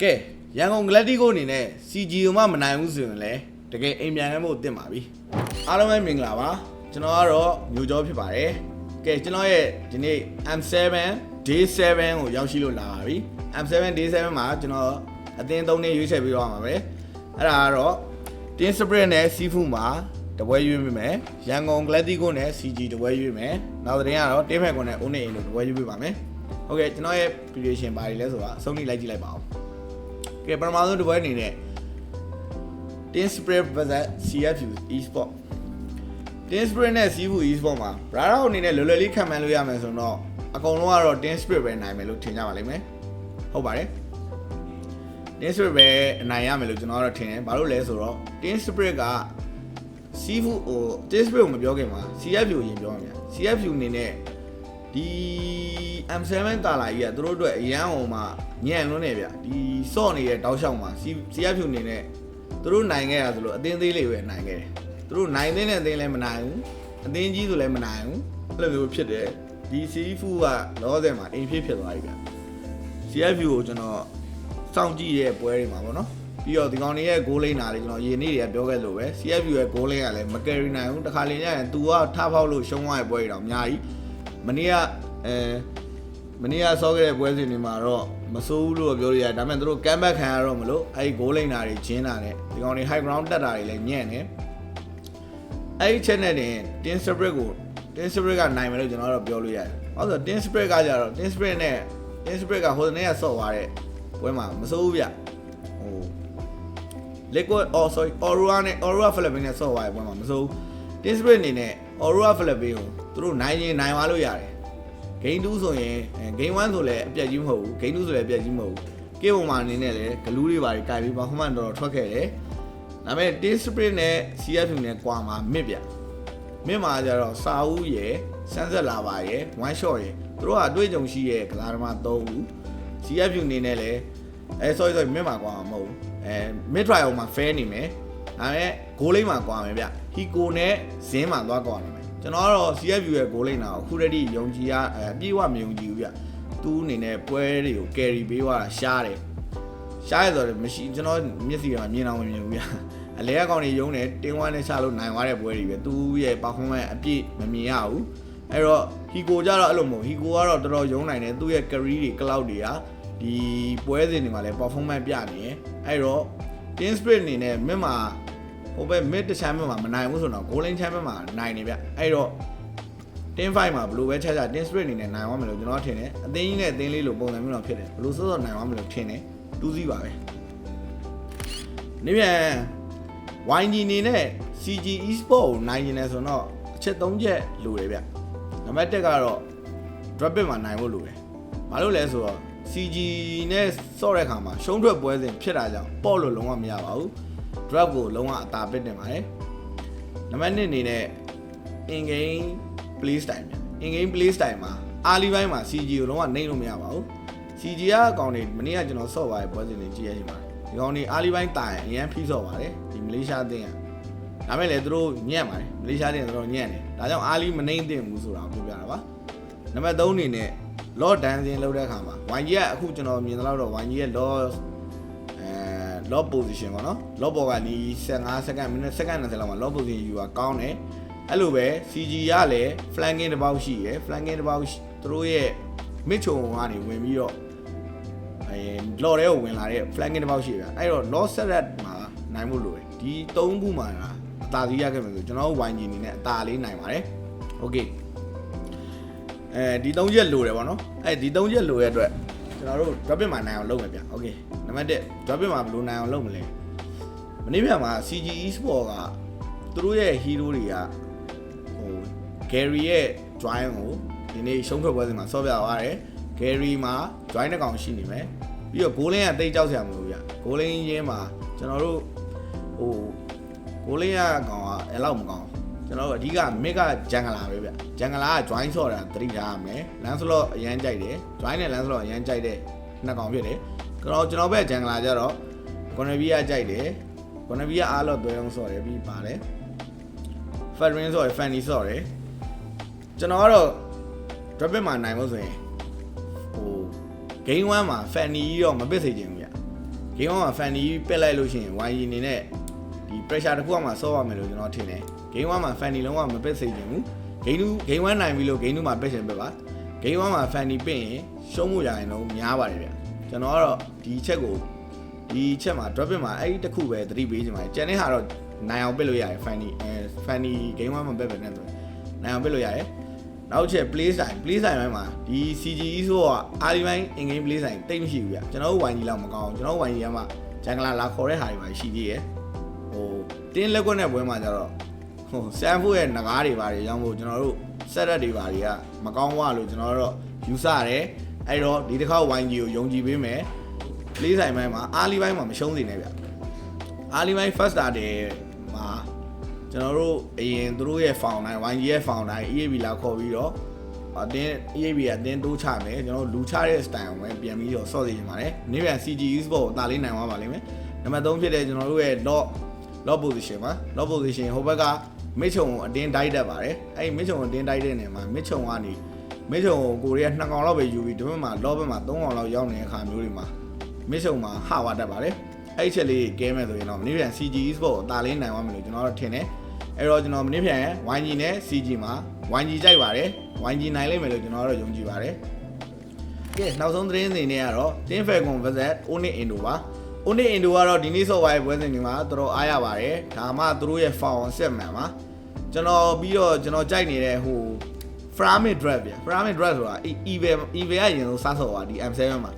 ကဲရန်ကုန်ဂလက်တီကိုအနေနဲ့ CG ကိုမှမနိုင်ဘူးဆိုရင်လည်းတကယ်အိမ်ပြန်ခဲ့ဖို့တင်ပါပြီအားလုံးပဲမင်္ဂလာပါကျွန်တော်ကတော့မျိုးကျော်ဖြစ်ပါတယ်ကဲကျွန်တော်ရဲ့ဒီနေ့ M7 Day 7ကိုရောက်ရှိလို့လာပါပြီ M7 Day 7မှာကျွန်တော်အသင်း3နှစ်ရွေးချယ်ပြီးတော့မှာပဲအဲ့ဒါကတော့ Tin Spirit နဲ့ Seafood မှာတပွဲရွေးမိမယ်ရန်ကုန်ဂလက်တီကိုနဲ့ CG တပွဲရွေးမယ်နောက်တဲ့ရင်ကတော့တင်းဖက်ကွန်နဲ့ Own နဲ့ In တို့တပွဲရွေးပေးပါမယ်โอเคကျွန်တော်ရဲ့ preparation ဘာတွေလဲဆိုတာအဆုံးထိလိုက်ကြည့်လိုက်ပါဦးကဲပထမဆုံးတပွဲအနေနဲ့ Tin Spirit vs CFU Esport Tin Spirit နဲ့ Seafood Esport မှာ brother အနေနဲ့လွယ်လွယ်လေးခံမှန်းလို့ရမယ်ဆိုတော့အကုန်လုံးကတော့ Tin Spirit ပဲနိုင်မယ်လို့ထင်ကြပါလိမ့်မယ်ဟုတ်ပါတယ် Tin Spirit ပဲအနိုင်ရမယ်လို့ကျွန်တော်ကတော့ထင်တယ်ဘာလို့လဲဆိုတော့ Tin Spirit က Seafood ဟို Tin Spirit ကိုမပြောခင်မှာ CFU ကိုရင်ပြောရမယ် CFU အနေနဲ့ဒီ M7 တာလာကြီးကသူတို့အတွက်အရန်ဟိုမှာညံ့လွန်းနေဗျဒီစော့နေတဲ့တောက်လျှောက်မှာ CFU အနေနဲ့သူတို့နိုင်ခဲ့တာဆိုလို့အသင်းသေးလေးပဲနိုင်ခဲ့တယ်သူတို့နိုင်တဲ့အသင်းလည်းမနိုင်ဘူးအသင်းကြီးဆိုလည်းမနိုင်ဘူးအဲ့လိုမျိုးဖြစ်တယ်ဒီ Seafood ကလောဆယ်မှာအိမ်ဖြစ်သွားပြီဗျ CFU ကိုကျွန်တော်စောင့်ကြည့်တဲ့ပွဲတွေမှာပေါ့နော်ပြီးတော့ဒီကောင်တွေရဲ့ goal line နာတွေကျွန်တော်ရေနေ့တွေကပြောခဲ့လို့ပဲ CFU ရဲ့ goal line ကလည်းမကယ်ရီနိုင်ဘူးတခါလေညရင် तू ကထားဖောက်လို့ရှုံးသွားတဲ့ပွဲတွေတော့အများကြီးမနေ့ကဆော့ခဲ့တဲ့ပွဲစဉ်တွေမှာတော့မစိုးဘူးလို့ပြောလို့ရတယ်ဒါပေမဲ့သူတို့ comeback ခံရတော့မလို့အဲ့ဒီ goal line နာတွေကျင်းတာနဲ့ဒီကောင်တွေ high ground တက်တာတွေလည်းညံ့နေအဲ့ဒီချက်နဲ့တင် Tin Spirit ကို Tin Spirit ကနိုင်မယ်လို့ကျွန်တော်တို့ပြောလို့ရတယ်ဟုတ်ဆို Tin Spirit ကကြတော့ Tin Spirit ကဟိုတနေ့ကဆော့သွားတဲ့ပွဲမှာမစိုးဘူးဗျဟို Liquid Aurora Philippines နဲ့ဆော့သွားတဲ့ပွဲမှာမစိုးဘူး Tin Spirit အနေနဲ့ Aurora Philippines ကိုသူတို့နိုင်ရင်နိုင်သွားလို့ရတယ် Game 2ဆိုရင် Game 1ဆိုလည်းအပြတ်ကြီးမဟုတ်ဘူး Game 2ဆိုလည်းအပြတ်ကြီးမဟုတ်ဘူး ကေပုံမှာအနေနဲ့လည်းဂလူးတွေပါတွေကြိုက်ပြီး performance တော်တော်ထွက်ခဲ့တယ်ဒါပေမဲ့ Tin Spirit နဲ့ CFU နဲ့ကွာမှာမစ်ဗျမစ်မှာကျတော့စာဦးရယ်စမ်းဆက်လာပါရယ် one shot ရယ်သူတို့ကအတွေ့အကြုံရှိရဲ့ကစားသမား3ဦး CFU အနေနဲ့လည်းsorry မစ်မှာကွာမှာမဟုတ်ဘူးmid trial မှာ fair နေမယ်ဒါပေမဲ့ goal line မှာကွာမယ်ဗျ Hiko နဲ့ဇင်းမှာသွားကွာနေမယ်ကျွန်တော်ကတော့ CFU ရဲ့ goal line တာကိုအခုတည်းကယုံကြည်ရအပြည့်အဝမယုံကြည်ဘူးဗျသူအနေနဲ့ပွဲတွေကို carry ပေးသွားတာရှားတယ်ဆိုတော့မရှိကျွန်တော်မျက်စိကမြင်အောင်မမြင်ဘူးဗျအလဲအကောင်တွေယုံတယ်တင်းဝါးနဲ့ချလို့နိုင်သွားတဲ့ပွဲတွေပဲသူရဲ့ performance အပြည့်မမြင်ရဘူးအဲ့တော့ Hiko ကြတော့အဲ့လိုမဟုတ် Hiko ကတော့တော်တော်ယုံနိုင်တယ်သူ့ရဲ့ career တွေ cloud တွေကဒီပွဲစဉ်တွေမှာလည်း performance ပြနေတယ်အဲ့တော့ Tin Spirit အနေနဲ့မင်းမှာဟိုဘက် mid တစ်ချမ်းမှာမနိုင်ဘူးဆိုတော့ goal line ချမ်းမှာနိုင်နေဗျအဲ့တော့ Tin 5မှာဘယ်လိုပဲချက်ချ Tin Spirit အနေနဲ့နိုင်သွားမယ်လို့ကျွန်တော်ထင်တယ်အသင်းကြီးနဲ့အသင်းလေးလိုပုံစံမျိုးတော့ဖြစ်တယ်ဘယ်လိုစောစောနိုင်သွားမယ်လို့ထင်တယ်တူးစီးပါပဲနေပြန် YG အနေနဲ့ CG Esport ကိုနိုင်နေတယ်ဆိုတော့အချက်3ချက်လိုတယ်ဗျနံပါတ်1ကတော့ drop bit မှာနိုင်ဖို့လိုတယ်ဘာလို့လဲဆိုတော့ CG နဲ့ဆော့တဲ့ခါမှာရှုံးထွက်ပွဲစဉ်ဖြစ်တာကြောင့်ပေါ့လို့လုံးဝမရပါဘူး drop ကိုလုံးဝအသာပစ်တင်ပါတယ်နံပါတ်2အနေနဲ့ in game play style ဗျ in game play style မှာအာလီပိုင်းမှာ CG ကိုလုံးဝနှိမ့်လို့မရပါဘူး CG ကအကောင်တွေမနေ့ကကျွန်တော်ဆော့သွားတဲ့ပွဲစဉ်တွေကြည့်ရချိန်မှာဒီကောင်တွေအာလီပိုင်းတိုင်အရန်ဖိဆော့ပါတယ်ဒီမလေးရှားအသင်းကဒါမဲ့လည်းသူတို့ညံ့ပါတယ်မလေးရှားအသင်းကတော့ညံ့တယ်ဒါကြောင့်အာလီမနှိမ့်သင့်ဘူးဆိုတာကိုပြောပြတာပါနံပါတ်3အနေနဲ့ low dancing လုပ်တဲ့အခါမှာ YG ကအခုကျွန်တော်မြင်သလောက်တော့ YG ရဲ့ low position ပေါ့နော် low ဘောကဒီ15 second မိနစ် second 20လောက်မှာ low position ယူတာကောင်းတယ်အဲ့လိုပဲ CG ကလည်း flanking တစ်ပေါက်ရှိရယ် flanking တစ်ပေါက်သူတို့ရဲ့ mid ချုံကနေဝင်ပြီးတော့လော်တဲ့ကိုဝင်လာတဲ့ flanking တစ်ပေါက်ရှိရယ်အဲ့တော့ low set မှာနိုင်ဖို့လိုတယ်ဒီ3ခုမှာအသာစီးရခဲ့မယ်ဆိုကျွန်တော်တို့ YG အနေနဲ့အသာလေးနိုင်ပါတယ် okay ဒီ3ချက်လိုတယ်ဗောနော်ဒီ3ချက်လိုရတဲ့အတွက်ကျွန်တော်တို့ drop in မှာနိုင်အောင်လုပ်မယ်ဗျ okay နံပါတ်1 drop in မှာဘယ်လိုနိုင်အောင်လုပ်မလဲမနေ့ပြန်မှာ CG Esport ကသူတို့ရဲ့ hero တွေကဟို Gary ရဲ့ join ကိုဒီနေ့ရှုံးထွက်ပွဲစဉ်မှာဆော့ပြသွားတယ် Gary မှာ join တစ်ကောင်ရှိနေမယ်ပြီးတော့ goal line ကတိတ်ကြောက်စရာမလိုဗျ goal line ရင်းမှာကျွန်တော်တို့ဟို goal line ကကောင်ကအဲ့လောက်မကောင်းကျွန်တော်တို့အဓိက mid ကဂျန်ဂလာပဲဗျဂျန်ဂလာက join ဆော့တာသတိထားရမယ် Lancelot အရန်ကြိုက်တယ် join နဲ့ Lancelot အရန်ကြိုက်တဲ့နှစ်ကောင်ဖြစ်တယ်ကျွန်တော်ပဲဂျန်ဂလာကြတော့ Gonavia ကြိုက်တယ် Gonavia အားလို့သွဲအောင်ဆော့တယ်ပြီးပါတယ် Fadrin ဆော့တယ် Fanny ဆော့တယ်ကျွန်တော်ကတော့ drop in မှာနိုင်လို့ဆိုရင်ဟို game 1မှာ Fanny တော့မပစ်စေချင်ဘူးဗျ game 1မှာ Fanny ပက်လိုက်လို့ရှိရင် YG အနေနဲ့ဒီ pressure တစ်ခုမှဆော့ရမယ်လို့ကျွန်တော်ထင်တယ် game 1မှာ Fanny လုံးဝမပက်စေချင်ဘူး game 1နိုင်ပြီလို့ game 2မှာပက်ချင်ပက်ပါ game 1မှာ Fanny ပင့်ရင်ရှုံးမှုရရင်တော့များပါတယ်ဗျကျွန်တော်ကတော့ဒီချက်ကိုဒီချက်မှာ drop in မှာအဲ့ဒီတစ်ခုပဲသတိပေးချင်ပါတယ်ကျန်တဲ့ဟာတော့နိုင်အောင်ပစ်လို့ရတယ် Fanny game 1မှာပက်ပဲနဲ့ဆိုနိုင်အောင်ပစ်လို့ရတယ်နောက်ချက် play style ပိုင်းမှာဒီ CGE ဆိုတာအားဒီပိုင်း in game play style တိတ်မရှိဘူးဗျကျွန်တော်တို့ YG လောက်မကောင်းကျွန်တော်တို့ YG ကမှဂျန်ဂလာလာခေါ်တဲ့ဟာတွေပါရှိသေးတယ်ဟိုတင်းလက်ကွက်နဲ့ပွဲမှာကျတော့ဟိုဆန်ဖို့ရဲ့ငကားတွေပါတယ်ရောင်းဖို့ကျွန်တော်တို့ set up တွေပါတွေကမကောင်းဘူးလို့ကျွန်တော်တို့ယူဆရတယ်အဲ့တော့ဒီတစ်ခါ YG ကိုယုံကြည်ပေးမယ် play style ပိုင်းမှာအားဒီပိုင်းမှာမရှုံးစေနဲ့ဗျအားဒီပိုင်း first starter မှာကျွန်တော်တို့အရင်သူတို့ရဲ့ found တိုင်း YG ရဲ့ found တိုင်း EAB လာခေါ်ပြီးတော့အတင်း EAB ကအတင်းတိုးချမယ်ကျွန်တော်တို့လူချတဲ့ style ကိုပဲပြန်ပြီးတော့ဆော့စီနေပါတယ်နေ့ပြန် CG Esport ကိုတာလေးနိုင်သွားပါလိမ့်မယ်နံပါတ်3ဖြစ်တဲ့ကျွန်တော်တို့ရဲ့ lock position မှာ lock position ဟိုဘက်ကမစ်ချုံကိုအတင်းတိုက်တတ်ပါတယ်အဲ့ဒီမစ်ချုံကိုအတင်းတိုက်တဲ့နေရာမှာမစ်ချုံကနေမစ်ချုံကိုကိုရီးယား2កောင်လောက်ပဲယူပြီးဒီဘက်မှာ lock ဘက်မှာ3កောင်လောက်ရောက်နေတဲ့အခါမျိုးတွေမှာမစ်ချုံမှာဟဝတတ်ပါတယ်အဲ့ဒီချက်လေးကဲမယ်ဆိုရင်တော့နေ့ပြန် CG Esport ကိုတာလေးနိုင်သွားမယ်လို့ကျွန်တော်တို့ထင်တယ်အဲ့တော့ကျွန်တော်မနေ့ပြန် YG နဲ့ CG မှာ YG ကြိုက်ပါတယ် YG နိုင်လိမ့်မယ်လို့ကျွန်တော်တို့ယုံကြည်ပါတယ်ကဲနောက်ဆုံးသတင်းတွေနဲ့ကတော့ Team Falcon vs Onyx Indo ပါ Onyx Indo ကတော့ဒီနေ့ဆော့ပါရဲ့ပွဲစဉ်တွေမှာတော်တော်အားရပါတယ်ဒါမှသူတို့ရဲ့ foul set man ပါကျွန်တော်ပြီးတော့ကျွန်တော်ကြိုက်နေတဲ့ဟို Framid Draft ဗျ Framid Draft ဆိုတာ EVA ကရင်ဆုံးစားဆော့ပါဒီ M7 မှာ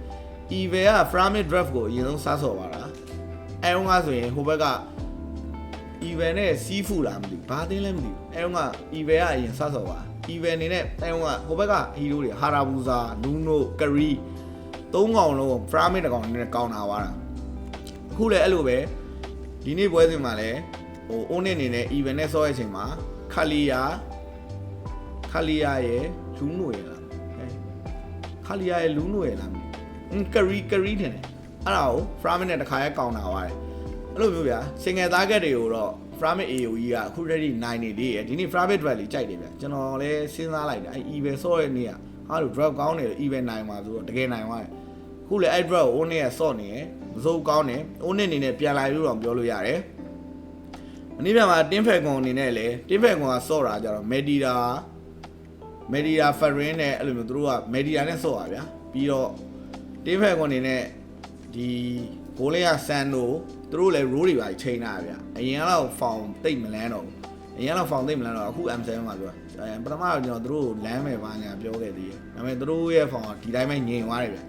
EVA က Framid Draft ကိုအရင်ဆုံးစားဆော့ပါတာအဲဟိုကဆိုရင်ဟိုဘက်ကeven နဲ့ seafood လားမသိဘူးဘာတင်းလဲမသိဘူးအဲဟိုက even ကအရင်စဆော်ပါ even နေနဲ့အဲဟိုကဟိုဘက်က hero တွေ Harabusa Luno Curry သုံးကောင်လုံး Framid တကောင်နဲ့ကောင်းတာသွားတာအခုလည်းအဲ့လိုပဲဒီနေ့ပွဲစဉ်မှာလည်းဟို Onyx အနေနဲ့ even နဲ့ဆော့ရဲ့အချိန်မှာခလီယာရဲ့ Luno ရဲ့လားခလီယာရဲ့ Luno ရဲ့လားCurry ထင်တယ်အဲ့ဒါကို Framid နဲ့တခါရဲကောင်းတာသွားတယ်အဲ့လိုမျိုးဗျာ single target တွေကိုတော့ Framid AOE ကအခု ready 9နေသေးတယ်ဒီနေ့ Framid Draft လေးကြိုက်တယ်ဗျာကျွန်တော်လည်းစဉ်းစားလိုက်တယ်အဲ့ even ဆော့ရဲ့နေ့ကဟာလို့ drop ကောင်းတယ် even 9မှာဆိုတော့တကယ်နိုင်သွားတယ်အခုလည်းအဲ့ drop ကို Onyx ကဆော့နေတယ်မစိုးကောင်းတယ် Onyx အနေနဲ့ပြန်လာလို့တော့ပြောလို့ရတယ်အနည်းပြန်မှာ Team Falcon အနေနဲ့လည်း Team Falcon ကဆော့တာကြတော့ Medida Farin နဲ့အဲ့လိုမျိုးသူတို့က Medida နဲ့ဆော့တာဗျာပြီးတော့ Team Falcon အနေနဲ့ဒီဂိုးလေးက Sandoသူတို့လည်း roll တွေပါချိန်တာဗျအရင်ကတော့ found တိတ်မလန်းတော့အခု M7 မှာပြောပထမတော့ကျွန်တော်တို့လမ်းမယ်ပါညာပြောခဲ့သေးတယ်ဒါပေမဲ့သူတို့ရဲ့ found ဒီတိုင်းပဲငြိမ်သွားတယ်ဗျ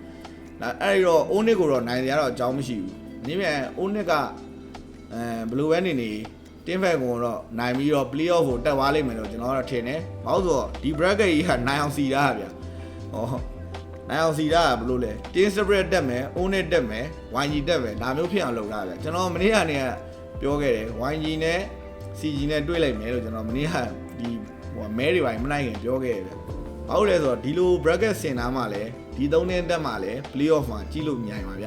ဒါအဲ့တော့ Onyx ကိုတော့နိုင်ရတော့အကြောင်းမရှိဘူးဒီမြန် Onyx ကဘလူးပဲနေ Team Falcon ကိုတော့နိုင်ပြီးတော့ play off ကိုတက်သွားလိမ့်မယ်လို့ကျွန်တော်ကတော့ထင်တယ်ဘာလို့ဆိုတော့ဒီ bracket ကြီးကနိုင်အောင်စီတာဗျဟောနိုင်အောင်စီတာကဘလို့လဲ Team Spirit တက်မယ် Onyx တက်မယ် YG တက်မယ်ဒါမျိုးဖြစ်အောင်လုပ်တာဗျကျွန်တော်မနေ့ကနေကပြောခဲ့တယ် YG နဲ့ CG နဲ့တွေ့လိုက်မယ်လို့ကျွန်တော်မနေ့ကဒီဟိုမဲတွေပိုင်းမနိုင်ခင်ပြောခဲ့တယ်ဗျဘာလို့လဲဆိုတော့ဒီလို bracket ဆင်တာမှလည်းဒီ3နှစ်တက်မှလည်း play off မှာကြီးလို့မြိုင်ပါဗျ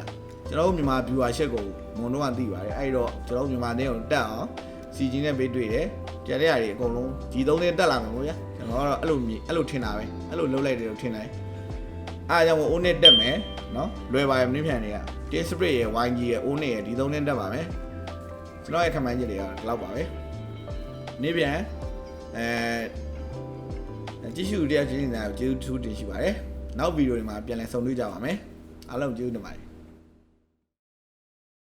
ကျွန်တော်တို့မြန်မာ viewership ကိုမွန်တော့ကသိပါတယ်အဲ့တော့ကျွန်တော်တို့မြန်မာတင်းကိုတက်အောင် CG နဲ့ပေးတွေ့တယ်ကြတဲ့ຢာတွေအကုန်လုံးဒီ3နှစ်တက်လာမှာပေါ့ဗျကျွန်တော်ကတော့အဲ့လိုထင်တာပဲအဲ့လိုလုပ်လိုက်တယ်လို့ထင်တယ်အားကြောင့် Onyx တက်မယ်နော်လွယ်ပါရဲ့မင်းဖြန်တွေက Team Spirit ရဲ့ YG ရဲ့ Onyx ရဲ့ဒီ3နှစ်တက်ပါမယ်ကျွန်တော်ရဲ့ခန့်မှန်းချက်တွေကဒီလောက်ပါပဲနေ့ပြန်ကြည့်ရှုတဲ့ကျေးဇူးတင်ပါတယ်ကျေးဇူးထူးတင်ရှိပါတယ်နောက်ဗီဒီယိုတွေမှာပြန်လည်ဆုံတွေ့ကြပါမယ်အားလုံးကျေးဇူးတင်ပါတယ်